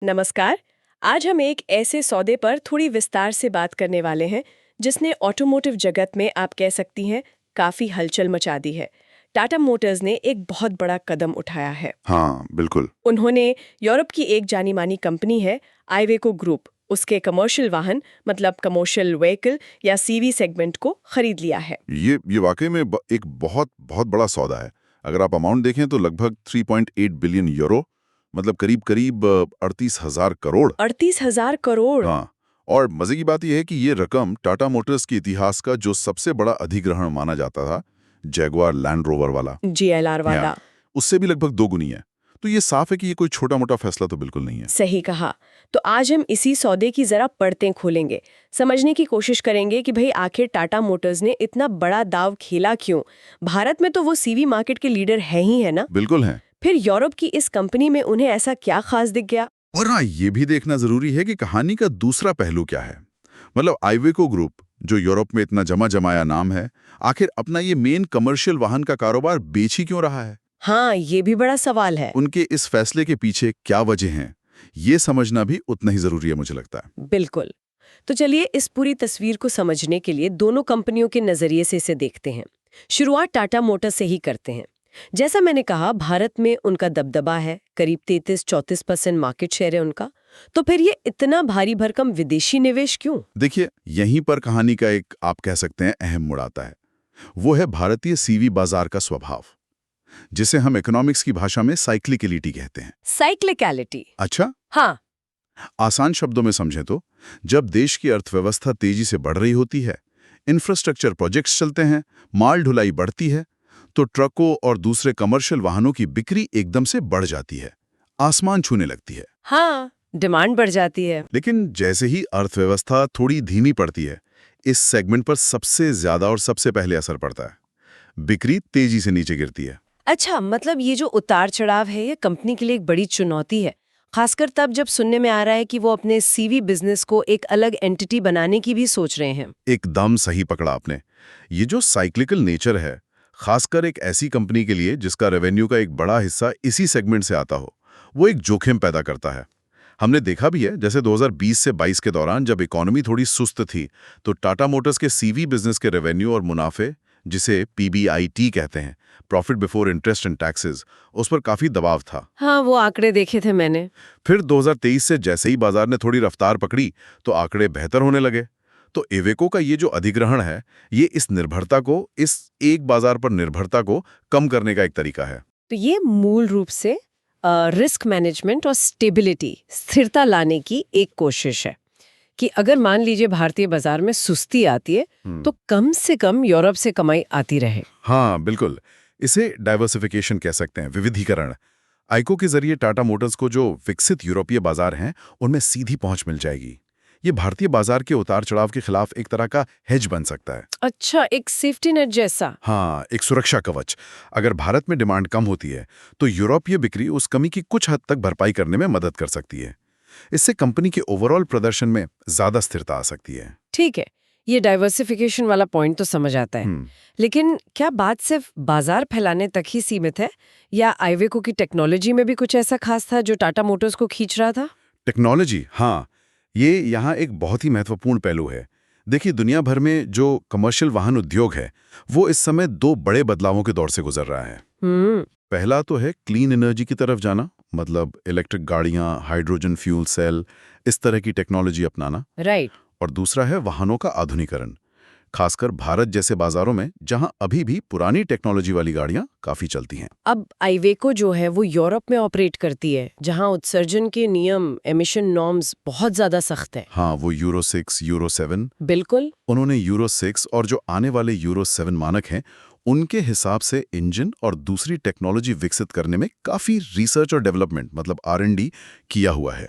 नमस्कार। आज हम एक ऐसे सौदे पर थोड़ी विस्तार से बात करने वाले हैं जिसने ऑटोमोटिव जगत में आप कह सकती हैं काफी हलचल मचा दी है। टाटा मोटर्स ने एक बहुत बड़ा कदम उठाया है। हाँ, बिल्कुल। उन्होंने यूरोप की एक जानी मानी कंपनी है आइवेको ग्रुप, उसके कमर्शियल वाहन मतलब कमर्शियल व्हीकल या सीवी सेगमेंट को खरीद लिया है। ये वाकई में एक बहुत बहुत बड़ा सौदा है। अगर आप अमाउंट देखें तो लगभग 3.8 बिलियन यूरो, मतलब करीब करीब 38,000 करोड़। 38,000 करोड़। हाँ, और मजे की बात यह है कि ये रकम टाटा मोटर्स के इतिहास का जो सबसे बड़ा अधिग्रहण माना जाता था, जैगुआर लैंड रोवर वाला, जीएलआर या वाला। उससे भी लगभग दोगुनी है। तो ये साफ है कि ये कोई छोटा मोटा फैसला तो बिल्कुल नहीं है। सही कहा। तो आज हम इसी सौदे की जरा परतें खोलेंगे, समझने की कोशिश करेंगे कि भाई आखिर टाटा मोटर्स ने इतना बड़ा दाव खेला क्यों। भारत में तो वो सीवी मार्केट के लीडर है ही है ना। बिल्कुल है। फिर यूरोप की इस कंपनी में उन्हें ऐसा क्या खास दिख गया। और हाँ, ये भी देखना जरूरी है कि कहानी का दूसरा पहलू क्या है। मतलब आइवेको ग्रुप, जो यूरोप में इतना जमा जमाया नाम है, आखिर अपना ये मेन कमर्शियल वाहन का कारोबार बेच ही क्यों रहा है? हाँ, ये भी बड़ा सवाल है। उनके इस फैसले के पीछे क्या वजह हैं, ये समझना भी उतना ही जरूरी है, मुझे लगता है। बिल्कुल। तो चलिए इस पूरी तस्वीर को समझने के लिए दोनों कंपनियों के नजरिए से इसे देखते हैं। शुरुआत टाटा मोटर्स से ही करते हैं। जैसा मैंने कहा, भारत में उनका दबदबा है, करीब 33-34% मार्केट शेयर है उनका। तो फिर ये इतना भारी भरकम विदेशी निवेश क्यों? देखिए, यहीं पर कहानी का एक, आप कह सकते हैं, अहम मोड़ आता है। वो है भारतीय सीवी बाजार का स्वभाव, जिसे हम इकोनॉमिक्स की भाषा में साइक्लिकलिटी कहते हैं। साइक्लिकलिटी। अच्छा, हाँ। आसान शब्दों में समझें तो, जब देश की अर्थव्यवस्था तेजी से बढ़ रही होती है, इंफ्रास्ट्रक्चर प्रोजेक्ट्स चलते हैं, माल ढुलाई बढ़ती है, तो ट्रकों और दूसरे कमर्शियल वाहनों की बिक्री एकदम से बढ़ जाती है, आसमान छूने लगती है। हाँ, डिमांड बढ़ जाती है। लेकिन जैसे ही अर्थव्यवस्था थोड़ी धीमी पड़ती है, इस सेगमेंट पर सबसे ज्यादा और सबसे पहले असर पड़ता है। बिक्री तेजी से नीचे गिरती है। अच्छा, मतलब ये जो उतार चढ़ाव है ये कंपनी के लिए एक बड़ी चुनौती है, खासकर तब जब सुनने में आ रहा है कि वो अपने सीवी बिजनेस को एक अलग एंटिटी बनाने की भी सोच रहे हैं। एकदम सही पकड़ा आपने। ये जो साइक्लिकल नेचर है, खासकर एक ऐसी कंपनी के लिए जिसका रेवेन्यू का एक बड़ा हिस्सा इसी सेगमेंट से आता हो, वो एक जोखिम पैदा करता है। हमने देखा भी है, जैसे 2020 से 22 के दौरान जब इकोनॉमी थोड़ी सुस्त थी, तो टाटा मोटर्स के सीवी बिजनेस के रेवेन्यू और मुनाफे, जिसे पीबीआईटी कहते हैं, profit before interest and taxes, उस पर काफी दबाव था। हाँ, वो आंकड़े देखे थे मैंने। फिर 2023 से जैसे ही बाजार ने थोड़ी रफ्तार पकड़ी, तो आंकड़े बेहतर होने लगे। तो इवेको का ये जो अधिग्रहण है, ये इस निर्भरता को, इस एक बाजार पर निर्भरता को कम करने का एक तरीका है। तो ये मूल रूप से रिस्क मैनेजमेंट और स्टेबिलिटी, स्थिरता लाने की एक कोशिश है कि अगर मान लीजिए भारतीय बाजार में सुस्ती आती है तो कम से कम यूरोप से कमाई आती रहे। हाँ, बिल्कुल। इसे डाइवर्सिफिकेशन कह सकते हैं, विविधीकरण। आइको के जरिए टाटा मोटर्स को जो विकसित यूरोपीय बाजार हैं, उनमें सीधी पहुंच मिल जाएगी। ये भारतीय बाजार के उतार चढ़ाव के खिलाफ एक तरह का हेज बन सकता है। अच्छा, एक सेफ्टी नेट जैसा। हाँ, एक सुरक्षा कवच। अगर भारत में डिमांड कम होती है, तो यूरोपीय बिक्री उस कमी की कुछ हद तक भरपाई करने में मदद कर सकती है। इससे कंपनी के ओवरऑल प्रदर्शन में ज्यादा स्थिरता आ सकती है। ठीक है, ये डाइवर्सिफिकेशन वाला पॉइंट तो समझ आता है। लेकिन क्या बात सिर्फ बाजार फैलाने तक ही सीमित है, या आइवेको की टेक्नोलॉजी में भी कुछ ऐसा खास था जो टाटा मोटर्स को खींच रहा था? टेक्नोलॉजी, हाँ, ये यहाँ एक बहुत ही महत्वपूर्ण पहलू है। देखिए, दुनिया भर में जो कमर्शियल वाहन उद्योग है, वो इस समय दो बड़े बदलावों के दौर से गुजर रहा है। पहला तो है क्लीन एनर्जी की तरफ जाना, मतलब इलेक्ट्रिक गाड़ियां, हाइड्रोजन फ्यूल सेल, इस तरह की टेक्नोलॉजी अपनाना। राइट। और दूसरा है वाहनों का आधुनिकरण, खासकर भारत जैसे बाजारों में जहां अभी भी पुरानी टेक्नोलॉजी वाली गाड़ियां काफी चलती हैं। अब आइवेको जो है वो यूरोप में ऑपरेट करती है, जहां उत्सर्जन के नियम, एमिशन नॉर्म्स बहुत ज्यादा सख्त है। हाँ, वो यूरो 6, यूरो 7। बिल्कुल। उन्होंने यूरो 6 और जो आने वाले यूरो 7 मानक हैं, उनके हिसाब से इंजन और दूसरी टेक्नोलॉजी विकसित करने में काफी रिसर्च और डेवलपमेंट, मतलब R&D किया हुआ है।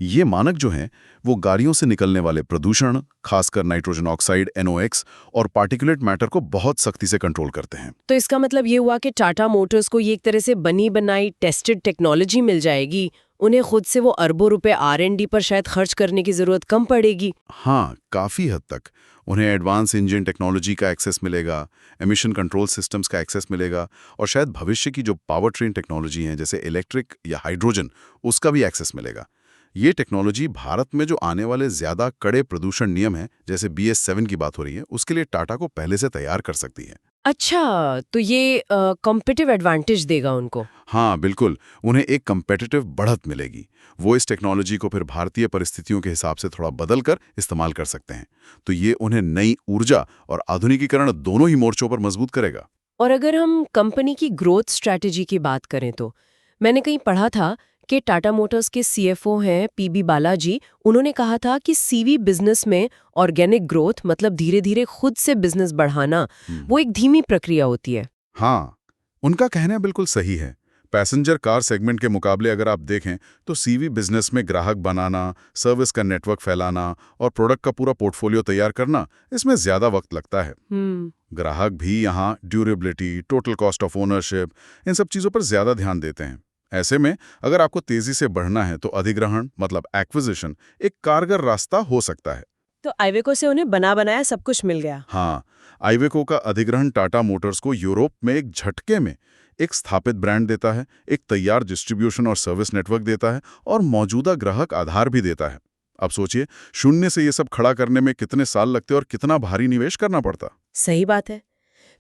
ये मानक जो हैं, वो गाड़ियों से निकलने वाले प्रदूषण, खासकर नाइट्रोजन ऑक्साइड NOx और पार्टिकुलेट मैटर को बहुत सख्ती से कंट्रोल करते हैं। तो इसका मतलब ये हुआ कि टाटा मोटर्स को ये एक तरह से बनी बनाई टेस्टेड टेक्नोलॉजी मिल जाएगी, उन्हें खुद से वो अरबों रुपए R&D पर शायद खर्च करने की जरूरत कम पड़ेगी। हाँ, काफी हद तक उन्हें एडवांस इंजन टेक्नोलॉजी का एक्सेस मिलेगा, एमिशन कंट्रोल सिस्टम्स का एक्सेस मिलेगा, और शायद भविष्य की जो पावर ट्रेन टेक्नोलॉजी है, जैसे इलेक्ट्रिक या हाइड्रोजन, उसका भी एक्सेस मिलेगा। ये टेक्नोलॉजी भारत में जो आने वाले ज्यादा कड़े प्रदूषण नियम हैं, जैसे BS7 की बात हो रही है, उसके लिए टाटा को पहले से तैयार कर सकती है। अच्छा, तो ये कॉम्पिटिटिव एडवांटेज देगा उनको। हाँ बिल्कुल, उन्हें एक कंपेटिटिव बढ़त मिलेगी। वो इस टेक्नोलॉजी को फिर भारतीय परिस्थितियों के हिसाब से थोड़ा बदल कर इस्तेमाल कर सकते हैं। तो ये उन्हें नई ऊर्जा और आधुनिकीकरण दोनों ही मोर्चों पर मजबूत करेगा। और अगर हम कंपनी की ग्रोथ स्ट्रैटेजी की बात करें तो मैंने कहीं पढ़ा था कि टाटा मोटर्स के CFO हैं PB बालाजी। उन्होंने कहा था कि CV बिजनेस में ऑर्गेनिक ग्रोथ मतलब धीरे धीरे खुद से बिजनेस बढ़ाना वो एक धीमी प्रक्रिया होती है। हाँ, उनका कहना बिल्कुल सही है। पैसेंजर कार सेगमेंट के मुकाबले अगर आप देखें तो CV बिजनेस में ग्राहक बनाना, सर्विस का नेटवर्क फैलाना और प्रोडक्ट का पूरा पोर्टफोलियो तैयार करना, इसमें ज्यादा वक्त लगता है। ग्राहक भी यहाँ durability, total cost of ownership, इन सब चीज़ों पर ज्यादा ध्यान देते हैं। ऐसे में अगर आपको तेजी से बढ़ना है तो अधिग्रहण मतलब एक्विजिशन एक कारगर रास्ता हो सकता है। तो आइवेको से उन्हें बना बनाया सब कुछ मिल गया। हाँ, आइवेको का अधिग्रहण टाटा मोटर्स को यूरोप में एक झटके में एक स्थापित ब्रांड देता है, एक तैयार डिस्ट्रीब्यूशन और सर्विस नेटवर्क देता है और मौजूदा ग्राहक आधार भी देता है। अब सोचिए, शून्य से ये सब खड़ा करने में कितने साल लगते और कितना भारी निवेश करना पड़ता। सही बात है।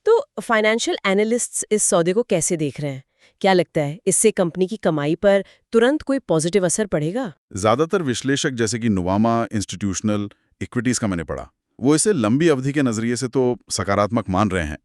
तो फाइनेंशियल एनालिस्ट्स इस सौदे को कैसे देख रहे हैं? क्या लगता है इससे कंपनी की कमाई पर तुरंत कोई पॉजिटिव असर पड़ेगा? ज्यादातर विश्लेषक जैसे कि नुवामा इंस्टीट्यूशनल इक्विटीज का मैंने पढ़ा, वो इसे लंबी अवधि के नजरिए से तो सकारात्मक मान रहे हैं।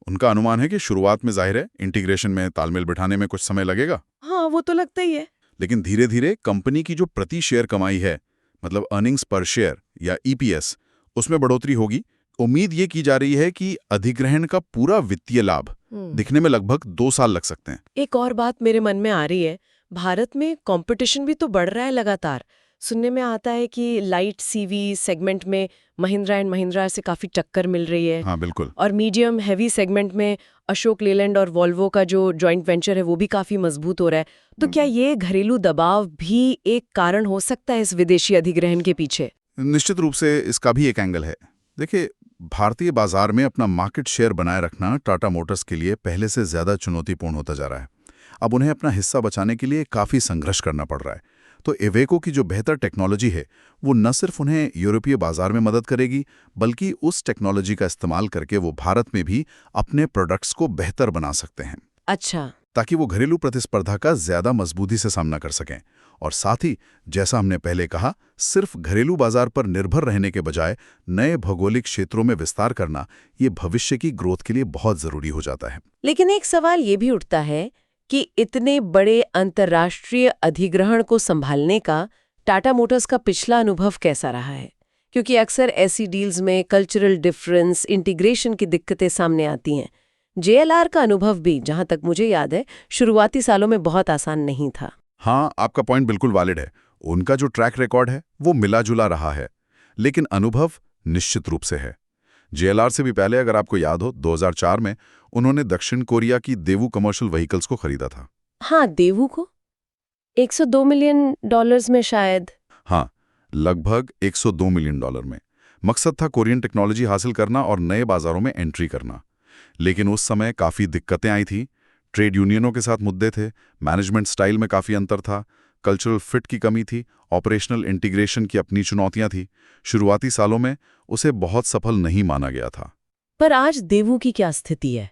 उनका अनुमान है कि शुरुआत में जाहिर है इंटीग्रेशन में तालमेल बिठाने में कुछ समय लगेगा। हाँ, वो तो लगता ही है। लेकिन धीरे धीरे कंपनी की जो प्रति शेयर कमाई है, मतलब अर्निंग्स पर शेयर या EPS, उसमें बढ़ोतरी होगी। उम्मीद ये की जा रही है कि अधिग्रहण का पूरा वित्तीय लाभ दिखने में लगभग 2 साल लग सकते हैं। एक और बात मेरे मन में आ रही है, भारत में कंपटीशन भी तो बढ़ रहा है लगातार। सुनने में आता है कि लाइट CV सेगमेंट में महिंद्रा एंड महिंद्रा से काफी टक्कर मिल रही है। हाँ बिल्कुल। और मीडियम हैवी सेगमेंट में अशोक लेलैंड और वॉल्वो का जो जॉइंट वेंचर है वो भी काफी मजबूत हो रहा है। तो क्या ये घरेलू दबाव भी एक कारण हो सकता है इस विदेशी अधिग्रहण के पीछे? निश्चित रूप से इसका भी एक एंगल है। देखिए, भारतीय बाजार में अपना मार्केट शेयर बनाए रखना टाटा मोटर्स के लिए पहले से ज्यादा चुनौतीपूर्ण होता जा रहा है। अब उन्हें अपना हिस्सा बचाने के लिए काफी संघर्ष करना पड़ रहा है। तो इवेको की जो बेहतर टेक्नोलॉजी है, वो न सिर्फ उन्हें यूरोपीय बाजार में मदद करेगी, बल्कि उस टेक्नोलॉजी का इस्तेमाल करके वो भारत में भी अपने प्रोडक्ट्स को बेहतर बना सकते हैं। अच्छा, ताकि वो घरेलू प्रतिस्पर्धा का ज्यादा मजबूती से सामना कर सकें। और साथ ही, जैसा हमने पहले कहा, सिर्फ घरेलू बाजार पर निर्भर रहने के बजाय नए भौगोलिक क्षेत्रों में विस्तार करना ये भविष्य की ग्रोथ के लिए बहुत जरूरी हो जाता है। लेकिन एक सवाल ये भी उठता है कि इतने बड़े अंतर्राष्ट्रीय अधिग्रहण को संभालने का टाटा मोटर्स का पिछला अनुभव कैसा रहा है? क्योंकि अक्सर ऐसी डील्स में कल्चरल डिफरेंस, इंटीग्रेशन की दिक्कतें सामने आती हैं। JLR का अनुभव भी, जहां तक मुझे याद है, शुरुआती सालों में बहुत आसान नहीं था। हाँ, आपका पॉइंट बिल्कुल वैलिड है। उनका जो ट्रैक रिकॉर्ड है वो मिला जुला रहा है, लेकिन अनुभव निश्चित रूप से है। JLR से भी पहले अगर आपको याद हो, 2004 में उन्होंने दक्षिण कोरिया की देवू कमर्शियल व्हीकल्स को खरीदा था। हाँ, देवू को $102 मिलियन में शायद। हाँ, लगभग $102 मिलियन में। मकसद था कोरियन टेक्नोलॉजी हासिल करना और नए बाजारों में एंट्री करना। लेकिन उस समय काफ़ी दिक्कतें आई थी। ट्रेड यूनियनों के साथ मुद्दे थे, मैनेजमेंट स्टाइल में काफ़ी अंतर था, कल्चरल फिट की कमी थी, ऑपरेशनल इंटीग्रेशन की अपनी चुनौतियां थी। शुरुआती सालों में उसे बहुत सफल नहीं माना गया था। पर आज देवू की क्या स्थिति है?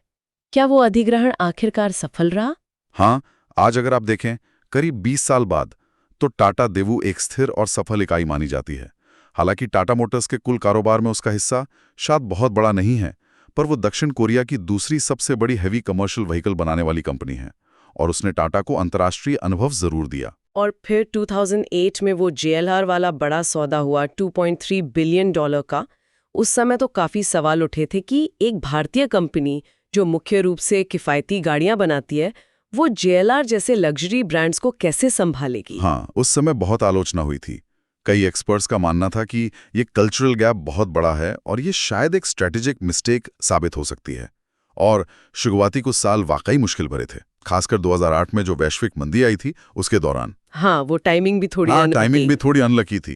क्या वो अधिग्रहण आखिरकार सफल रहा? हाँ, आज अगर आप देखें, करीब 20 साल बाद तो टाटा देवू एक स्थिर और सफल इकाई मानी जाती है। हालांकि टाटा मोटर्स के कुल कारोबार में उसका हिस्सा शायद बहुत बड़ा नहीं है, पर वो दक्षिण कोरिया की दूसरी सबसे बड़ी हैवी कमर्शियल व्हीकल बनाने वाली कंपनी है और उसने टाटा को अंतर्राष्ट्रीय अनुभव जरूर दिया। और फिर 2008 में वो JLR वाला बड़ा सौदा हुआ $2.3 बिलियन का। उस समय तो काफी सवाल उठे थे कि एक भारतीय कंपनी जो मुख्य रूप से किफायती गाड़ियां बनाती है, वो JLR जैसे लग्जरी ब्रांड्स को कैसे संभालेगी। हाँ, उस समय बहुत आलोचना हुई थी। कई एक्सपर्ट्स का मानना था कि ये कल्चरल गैप बहुत बड़ा है और ये शायद एक स्ट्रेटेजिक मिस्टेक साबित हो सकती है। और शुरुआती कुछ साल वाकई मुश्किल भरे थे, खासकर 2008 में जो वैश्विक मंदी आई थी उसके दौरान। हाँ, वो टाइमिंग भी थोड़ी अनलकी थी।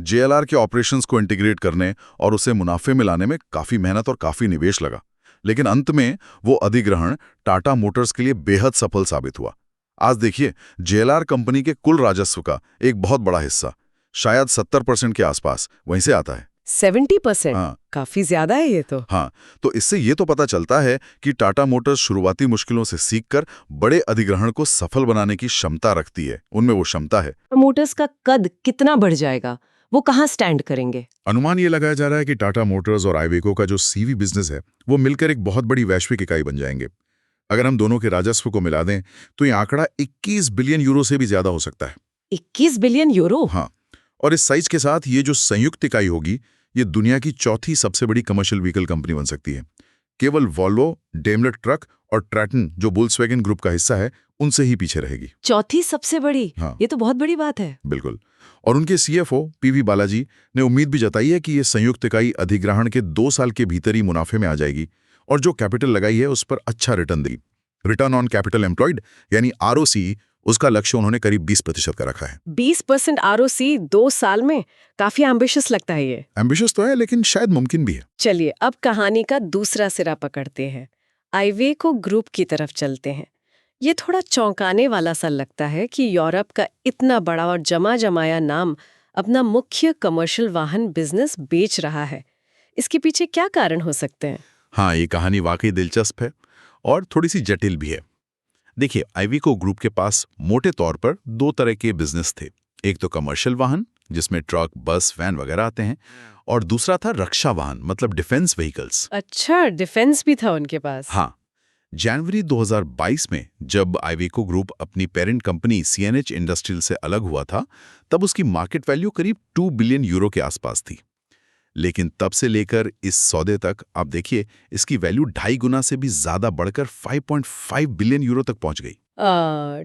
JLR के ऑपरेशंस को इंटीग्रेट करने और उसे मुनाफे में लाने में काफी मेहनत और काफी निवेश लगा, लेकिन अंत में वो अधिग्रहण टाटा मोटर्स के लिए बेहद सफल साबित हुआ। आज देखिए, जेएलआर कंपनी के कुल राजस्व का एक बहुत बड़ा हिस्सा, शायद 70% के आसपास, वहीं से आता है। 70%? हाँ। काफी ज्यादा है ये तो। हाँ, तो इससे ये तो पता चलता है कि टाटा मोटर्स शुरुआती मुश्किलों से सीखकर बड़े अधिग्रहण को सफल बनाने की क्षमता रखती है। उनमें वो क्षमता है। मोटर्स का कद कितना बढ़ जाएगा, वो कहाँ स्टैंड करेंगे? अनुमान ये लगाया जा रहा है कि टाटा मोटर्स और आइवेको का जो सीवी बिजनेस है, वो मिलकर एक बहुत बड़ी वैश्विक इकाई बन जाएंगे। अगर हम दोनों के राजस्व को मिला दें, तो ये आंकड़ा 21 बिलियन यूरो से भी ज्यादा हो सकता है। 21 बिलियन यूरो? हाँ, और इस साइज के साथ ये जो संयुक्त इकाई होगी, ये दुनिया की चौथी सबसे बड़ी कमर्शियल व्हीकल कंपनी बन सकती है। केवल वॉल्वो, डेमलर ट्रक और ट्रैटन, जो वोल्क्सवैगन ग्रुप का हिस्सा है, उनसे ही पीछे रहेगी। चौथी सबसे बड़ी? हाँ। ये तो बहुत बड़ी बात है। बिल्कुल। और उनके सीएफओ पीवी बालाजी ने उम्मीद भी जताई है कि ये संयुक्त इकाई अधिग्रहण के 2 साल के भीतर ही मुनाफे में आ जाएगी और जो कैपिटल लगाई है उस पर अच्छा रिटर्न देगी। रिटर्न ऑन कैपिटल एम्प्लॉयड यानी आरओसी, उसका लक्ष्य उन्होंने करीब 20% का रखा है। 20% आरओसी 2 साल में? काफी एम्बिशियस लगता है ये। एम्बिशियस तो है, लेकिन शायद मुमकिन भी है। चलिए अब कहानी का दूसरा सिरा पकड़ते हैं, आइवेको ग्रुप की तरफ चलते हैं। ये थोड़ा चौंकाने वाला सा लगता है कि यूरोप का इतना बड़ा और जमा जमाया नाम अपना मुख्य कमर्शियल वाहन बिजनेस बेच रहा है। इसके पीछे क्या कारण हो सकते हैं? हाँ, ये कहानी वाकई दिलचस्प है और थोड़ी सी जटिल भी है। देखिए, आइवेको ग्रुप के पास मोटे तौर पर 2 तरह के बिजनेस थे। एक तो कमर्शियल वाहन, जिसमें ट्रक, बस, वैन वगैरह आते हैं, और दूसरा था रक्षा वाहन, मतलब डिफेंस व्हीकल्स। अच्छा, डिफेंस भी था उनके पास? हाँ, जनवरी 2022 में जब आइवेको ग्रुप अपनी पेरेंट कंपनी सीएनएच इंडस्ट्रियल से अलग हुआ था, तब उसकी मार्केट वैल्यू करीब 2 बिलियन यूरो के आसपास थी। लेकिन तब से लेकर इस सौदे तक आप देखिए, इसकी वैल्यू 2.5 गुना से भी ज्यादा बढ़कर 5.5 बिलियन यूरो तक पहुंच गई।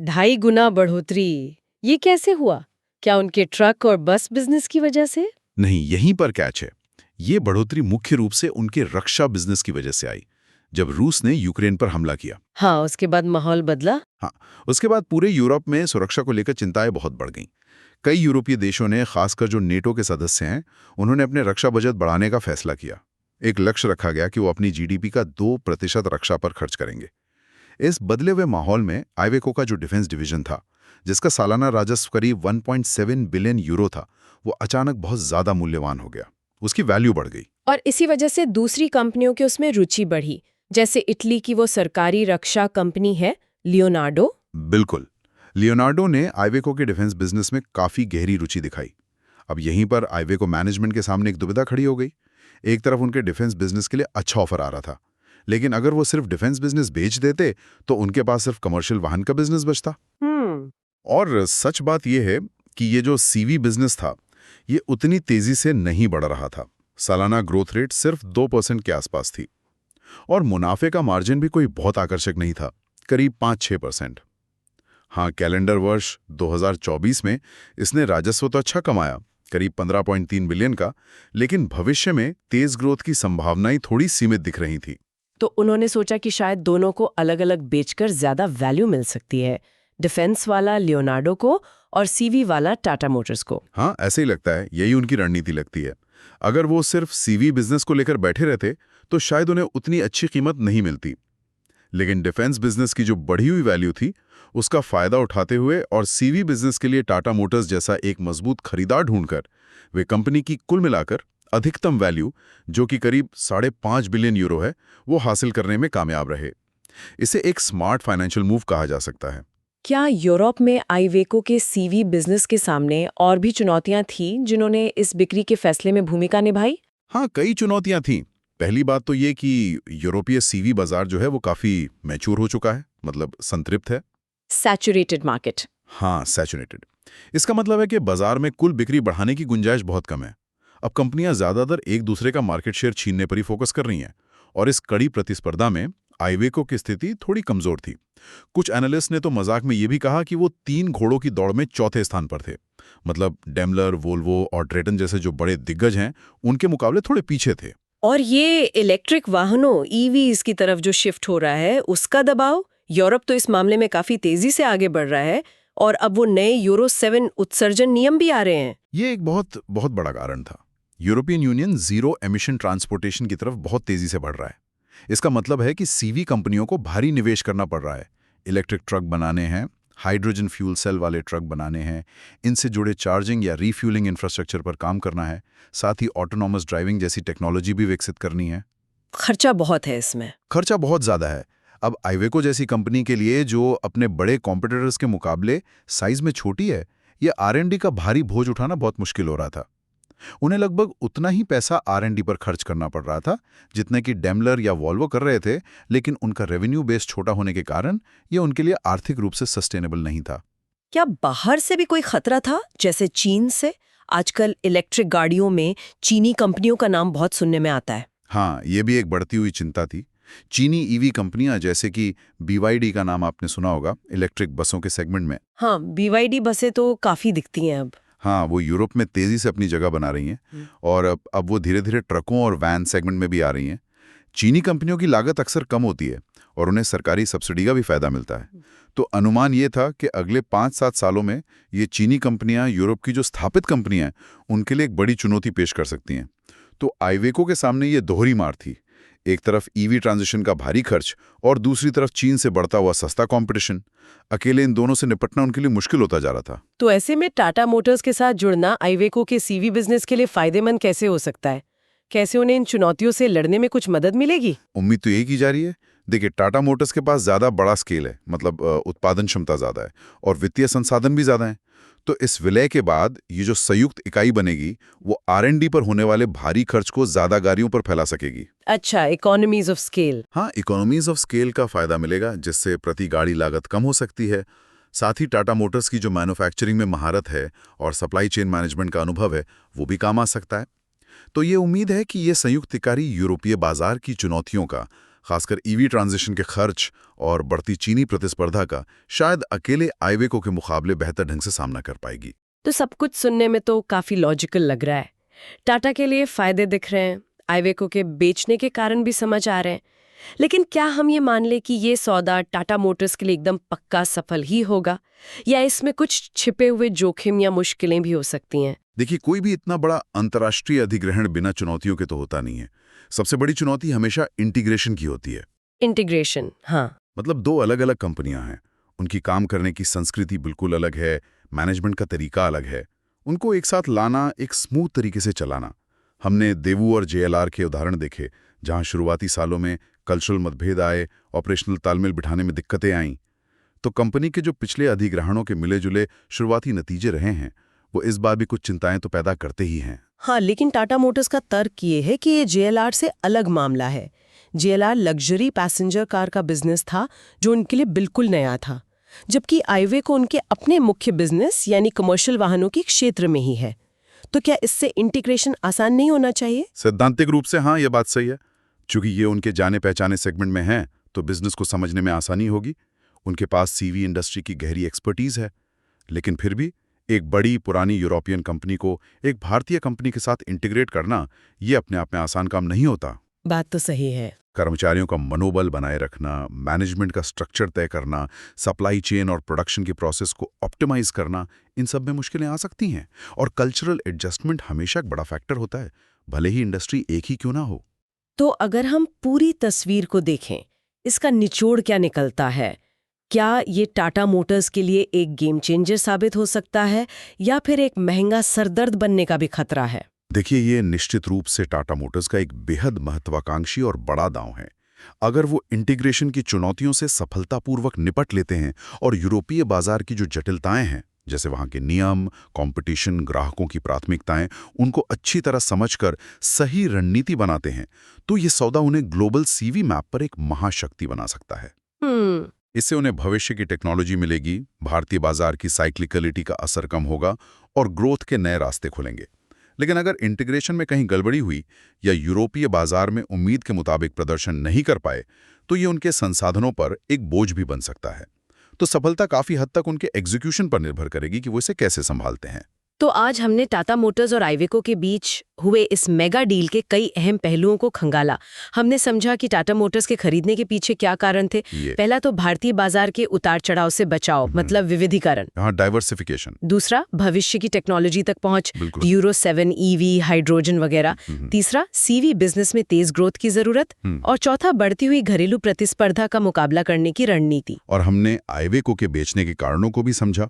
2.5 गुना बढ़ोतरी? ये कैसे हुआ? क्या उनके ट्रक और बस बिजनेस की वजह से? नहीं, यहीं पर कैच है। ये बढ़ोतरी मुख्य रूप से उनके रक्षा बिजनेस की वजह से आई, जब रूस ने यूक्रेन पर हमला किया। हाँ, उसके बाद माहौल बदला? हाँ, उसके बाद पूरे यूरोप में सुरक्षा को लेकर चिंताएं बहुत बढ़ गईं। कई यूरोपीय देशों ने, खासकर जो नेटो के सदस्य हैं, उन्होंने अपने रक्षा बजट बढ़ाने का फैसला किया। एक लक्ष्य रखा गया कि वो अपनी जीडीपी का 2% रक्षा पर खर्च करेंगे। इस बदले हुए माहौल में आइवेको का जो डिफेंस डिवीजन था, जिसका सालाना राजस्व करीब 1.7 बिलियन यूरो था, वो अचानक बहुत ज्यादा मूल्यवान हो गया। उसकी वैल्यू बढ़ गई। और इसी वजह से दूसरी कंपनियों की उसमें रुचि बढ़ी, जैसे इटली की वो सरकारी रक्षा कंपनी है लियोनार्डो। बिल्कुल। लियोनार्डो ने आइवेको के डिफेंस बिजनेस में काफी गहरी रुचि दिखाई। अब यहीं पर आइवेको मैनेजमेंट के सामने एक दुविधा खड़ी हो गई। एक तरफ उनके डिफेंस बिजनेस के लिए अच्छा ऑफर आ रहा था, लेकिन अगर वो सिर्फ डिफेंस बिजनेस बेच देते तो उनके पास सिर्फ कमर्शियल वाहन का बिजनेस बचता। और सच बात यह है कि ये जो सीवी बिजनेस था, ये उतनी तेजी से नहीं बढ़ रहा था। सालाना ग्रोथ रेट सिर्फ 2% के आसपास थी और मुनाफे का मार्जिन भी कोई बहुत आकर्षक नहीं था, करीब 5-6%। हाँ, कैलेंडर वर्ष 2024 में इसने राजस्व तो अच्छा कमाया, करीब 15.3 बिलियन का, लेकिन भविष्य में तेज ग्रोथ की संभावनाएं थोड़ी सीमित दिख रही थी। तो उन्होंने सोचा कि शायद दोनों को अलग अलग बेचकर ज्यादा वैल्यू मिल सकती है, डिफेंस वाला लियोनार्डो को और सीवी वाला टाटा मोटर्स को। हाँ, ऐसे ही लगता है, यही उनकी रणनीति लगती है। अगर वो सिर्फ सीवी बिजनेस को लेकर बैठे रहते तो शायद उन्हें उतनी अच्छी कीमत नहीं मिलती, लेकिन डिफेंस बिजनेस की जो बढ़ी हुई वैल्यू थी, उसका फायदा उठाते हुए और सीवी बिजनेस के लिए टाटा मोटर्स जैसा एक मजबूत खरीदार ढूंढकर वे कंपनी की कुल मिलाकर अधिकतम वैल्यू, जो कि करीब 5.5 बिलियन यूरो है, वो हासिल करने में कामयाब रहे। इसे एक स्मार्ट फाइनेंशियल मूव कहा जा सकता है। क्या यूरोप में आइवेको के सीवी बिजनेस के सामने और भी चुनौतियां थीं जिन्होंने इस बिक्री के फैसले में भूमिका निभाई? हाँ, कई चुनौतियां थीं। पहली बात तो ये कि यूरोपीय सीवी बाजार जो है वो काफी मैच्योर हो चुका है, मतलब संतृप्त है। Saturated market. हाँ, सैचुरेटेड। इसका मतलब है कि बाजार में कुल बिक्री बढ़ाने की गुंजाइश बहुत कम है। अब कंपनियां ज्यादातर एक दूसरे का मार्केट शेयर छीनने पर ही फोकस कर रही हैं और इस कड़ी प्रतिस्पर्धा में आइवेको की स्थिति थोड़ी कमजोर थी। कुछ एनालिस्ट ने तो मजाक में ये भी कहा कि वो 3 घोड़ों की दौड़ में चौथे स्थान पर थे, मतलब डेमलर, वोल्वो और ट्रेटन जैसे जो बड़े दिग्गज हैं, उनके मुकाबले थोड़े पीछे थे। और ये इलेक्ट्रिक वाहनों ईवीज की तरफ जो शिफ्ट हो रहा है, उसका दबाव? यूरोप तो इस मामले में काफी तेजी से आगे बढ़ रहा है और अब वो नए यूरो 7 उत्सर्जन नियम भी आ रहे हैं। ये एक बहुत बहुत बड़ा कारण था। European union zero emission transportation की तरफ बहुत तेजी से बढ़ रहा है। इसका मतलब है कि सीवी कंपनियों को भारी निवेश करना पड़ रहा है। इलेक्ट्रिक ट्रक बनाने हैं, हाइड्रोजन फ्यूल सेल वाले ट्रक बनाने हैं, इनसे जुड़े चार्जिंग या रीफ्यूलिंग इंफ्रास्ट्रक्चर पर काम करना है, साथ ही ऑटोनॉमस ड्राइविंग जैसी टेक्नोलॉजी भी विकसित करनी है। खर्चा बहुत है इसमें। खर्चा बहुत ज़्यादा है। अब आइवेको जैसी कंपनी के लिए जो अपने बड़े कॉम्पिटिटर्स के मुकाबले साइज में छोटी है, ये R&D का भारी बोझ उठाना बहुत मुश्किल हो रहा था। उन्हें लगभग उतना ही पैसा R&D पर खर्च करना पड़ रहा था जितने कि डेमलर या वॉल्वो कर रहे थे, लेकिन उनका रेवेन्यू बेस छोटा होने के कारण ये उनके लिए आर्थिक रूप से सस्टेनेबल नहीं था। क्या बाहर से भी कोई खतरा था, जैसे चीन से? आजकल इलेक्ट्रिक गाड़ियों में चीनी कंपनियों का नाम बहुत सुनने में आता है। हाँ, ये भी एक बढ़ती हुई चिंता थी। चीनी ईवी कंपनियां जैसे कि BYD का नाम आपने सुना होगा, इलेक्ट्रिक बसों के सेगमेंट में। हाँ, BYD बसें तो काफी दिखती हैं अब। हाँ, वो यूरोप में तेजी से अपनी जगह बना रही हैं और अब वो धीरे धीरे ट्रकों और वैन सेगमेंट में भी आ रही हैं। चीनी कंपनियों की लागत अक्सर कम होती है और उन्हें सरकारी सब्सिडी का भी फायदा मिलता है। तो अनुमान ये था कि अगले 5-7 सालों में ये चीनी कंपनियां यूरोप की जो स्थापित कंपनियां हैं उनके लिए एक बड़ी चुनौती पेश कर सकती हैं। तो आइवेको के सामने ये दोहरी मार थी, एक तरफ ईवी ट्रांजिशन का भारी खर्च और दूसरी तरफ चीन से बढ़ता हुआ सस्ता कंपटीशन। अकेले इन दोनों से निपटना उनके लिए मुश्किल होता जा रहा था। तो ऐसे में टाटा मोटर्स के साथ जुड़ना आइवेको के सीवी बिजनेस के लिए फायदेमंद कैसे हो सकता है? कैसे उन्हें इन चुनौतियों से लड़ने में कुछ मदद मिलेगी? उम्मीद तो यही की जा रही है। देखिए, टाटा मोटर्स के पास ज़्यादा बड़ा स्केल है, मतलब उत्पादन क्षमता ज़्यादा है और वित्तीय संसाधन भी ज़्यादा हैं। तो इस विलय के बाद ये जो संयुक्त इकाई बनेगी वो R&D पर होने वाले भारी खर्च को ज़्यादा गाड़ियों पर फैला सकेगी। अच्छा, इकोनॉमीज ऑफ स्केल। हाँ, इकोनॉमीज ऑफ स्केल का फायदा मिलेगा, जिससे प्रति गाड़ी लागत कम हो सकती है। साथ ही टाटा मोटर्स की जो मैन्युफैक्चरिंग में महारत है और सप्लाई चेन मैनेजमेंट का अनुभव है, वो भी काम आ सकता है। तो ये उम्मीद है कि ये संयुक्त इकाई यूरोपीय बाजार की चुनौतियों का, खासकर ईवी ट्रांजिशन के खर्च और बढ़ती चीनी प्रतिस्पर्धा का, शायद अकेले आइवेको के मुकाबले बेहतर ढंग से सामना कर पाएगी। तो सब कुछ सुनने में तो काफी लॉजिकल लग रहा है। टाटा के लिए फायदे दिख रहे हैं, आइवेको के बेचने के कारण भी समझ आ रहे हैं। लेकिन क्या हम ये मान लें कि ये सौदा टाटा मोटर्स के लिए एकदम पक्का सफल ही होगा, या इसमें कुछ छिपे हुए जोखिम या मुश्किलें भी हो सकती हैं? देखिए, कोई भी इतना बड़ा अंतर्राष्ट्रीय अधिग्रहण बिना चुनौतियों के तो होता नहीं है। सबसे बड़ी चुनौती हमेशा इंटीग्रेशन की होती है। इंटीग्रेशन, हाँ। मतलब दो अलग अलग कंपनियां हैं, उनकी काम करने की संस्कृति बिल्कुल अलग है, मैनेजमेंट का तरीका अलग है। उनको एक साथ लाना, एक स्मूथ तरीके से चलाना। हमने देवू और JLR के उदाहरण देखे, जहां शुरुआती सालों में कल्चरल मतभेद आए, ऑपरेशनल तालमेल बिठाने में दिक्कतें आईं। तो कंपनी के जो पिछले अधिग्रहणों के मिले जुले शुरुआती नतीजे रहे हैं, वो इस बार भी कुछ चिंताएं तो पैदा करते ही हैं। हाँ, लेकिन टाटा मोटर्स का तर्क ये है कि ये JLR से अलग मामला है। JLR लग्जरी पैसेंजर कार का बिजनेस था जो उनके लिए बिल्कुल नया था, जबकि आइवेको उनके अपने मुख्य बिजनेस यानी कमर्शियल वाहनों के क्षेत्र में ही है। तो क्या इससे इंटीग्रेशन आसान नहीं होना चाहिए? सैद्धांतिक रूप से हाँ, ये बात सही है। चूंकि ये उनके जाने पहचाने सेगमेंट में हैं, तो बिजनेस को समझने में आसानी होगी। उनके पास CV इंडस्ट्री की गहरी एक्सपर्टीज है। लेकिन फिर भी एक बड़ी पुरानी यूरोपियन कंपनी को एक भारतीय कंपनी के साथ इंटीग्रेट करना, ये अपने आप में आसान काम नहीं होता। बात तो सही है। कर्मचारियों का मनोबल बनाए रखना, मैनेजमेंट का स्ट्रक्चर तय करना, सप्लाई चेन और प्रोडक्शन की प्रोसेस को ऑप्टिमाइज करना, इन सब में मुश्किलें आ सकती हैं। और कल्चरल एडजस्टमेंट हमेशा एक बड़ा फैक्टर होता है, भले ही इंडस्ट्री एक ही क्यों ना हो। तो अगर हम पूरी तस्वीर को देखें, इसका निचोड़ क्या निकलता है? क्या ये टाटा मोटर्स के लिए एक गेम चेंजर साबित हो सकता है, या फिर एक महंगा सरदर्द बनने का भी खतरा है? देखिए, ये निश्चित रूप से टाटा मोटर्स का एक बेहद महत्वाकांक्षी और बड़ा दांव है। अगर वो इंटीग्रेशन की चुनौतियों से सफलतापूर्वक निपट लेते हैं और यूरोपीय बाजार की जो जटिलताएं हैं, जैसे वहाँ के नियम, कंपटीशन, ग्राहकों की प्राथमिकताएं, उनको अच्छी तरह समझकर सही रणनीति बनाते हैं, तो ये सौदा उन्हें ग्लोबल CV मैप पर एक महाशक्ति बना सकता है। इससे उन्हें भविष्य की टेक्नोलॉजी मिलेगी, भारतीय बाजार की साइक्लिकलिटी का असर कम होगा और ग्रोथ के नए रास्ते खुलेंगे। लेकिन अगर इंटीग्रेशन में कहीं गड़बड़ी हुई या यूरोपीय बाजार में उम्मीद के मुताबिक प्रदर्शन नहीं कर पाए, तो ये उनके संसाधनों पर एक बोझ भी बन सकता है। तो सफलता काफी हद तक उनके एग्जीक्यूशन पर निर्भर करेगी कि वो इसे कैसे संभालते हैं। तो आज हमने टाटा मोटर्स और आइवेको के बीच हुए इस मेगा डील के कई अहम पहलुओं को खंगाला। हमने समझा कि टाटा मोटर्स के खरीदने के पीछे क्या कारण थे। पहला तो भारतीय बाजार के उतार चढ़ाव से बचाव, मतलब विविधीकरण। डाइवर्सिफिकेशन। दूसरा, भविष्य की टेक्नोलॉजी तक पहुंच, यूरो 7 ईवी, हाइड्रोजन वगैरह। तीसरा, सीवी बिजनेस में तेज ग्रोथ की जरूरत। और चौथा, बढ़ती हुई घरेलू प्रतिस्पर्धा का मुकाबला करने की रणनीति। और हमने आइवेको के बेचने के कारणों को भी समझा।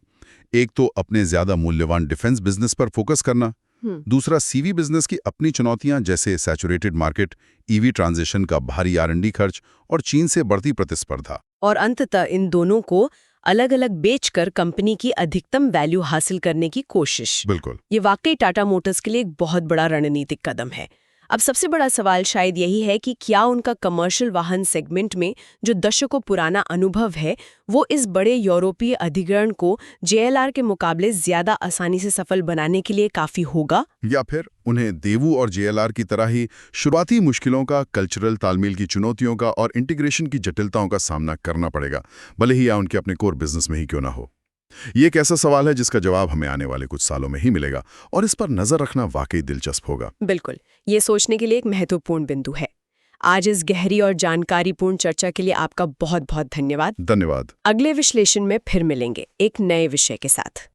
एक तो अपने ज्यादा मूल्यवान डिफेंस बिजनेस पर फोकस करना, दूसरा सीवी बिजनेस की अपनी चुनौतियां जैसे सैचुरेटेड मार्केट, ईवी ट्रांजिशन का भारी R&D खर्च और चीन से बढ़ती प्रतिस्पर्धा। और अंततः इन दोनों को अलग अलग बेचकर कंपनी की अधिकतम वैल्यू हासिल करने की कोशिश। बिल्कुल। ये वाकई टाटा मोटर्स के लिए एक बहुत बड़ा रणनीतिक कदम है। अब सबसे बड़ा सवाल शायद यही है कि क्या उनका कमर्शियल वाहन सेगमेंट में जो दशकों पुराना अनुभव है, वो इस बड़े यूरोपीय अधिग्रहण को JLR के मुकाबले ज्यादा आसानी से सफल बनाने के लिए काफी होगा, या फिर उन्हें देवू और JLR की तरह ही शुरुआती मुश्किलों का, कल्चरल तालमेल की चुनौतियों का और इंटीग्रेशन की जटिलताओं का सामना करना पड़ेगा, भले ही या उनके अपने कोर बिजनेस में ही क्यों ना हो। ये एक ऐसा सवाल है जिसका जवाब हमें आने वाले कुछ सालों में ही मिलेगा, और इस पर नजर रखना वाकई दिलचस्प होगा। बिल्कुल, ये सोचने के लिए एक महत्वपूर्ण बिंदु है। आज इस गहरी और जानकारीपूर्ण चर्चा के लिए आपका बहुत बहुत धन्यवाद। धन्यवाद। अगले विश्लेषण में फिर मिलेंगे एक नए विषय के साथ।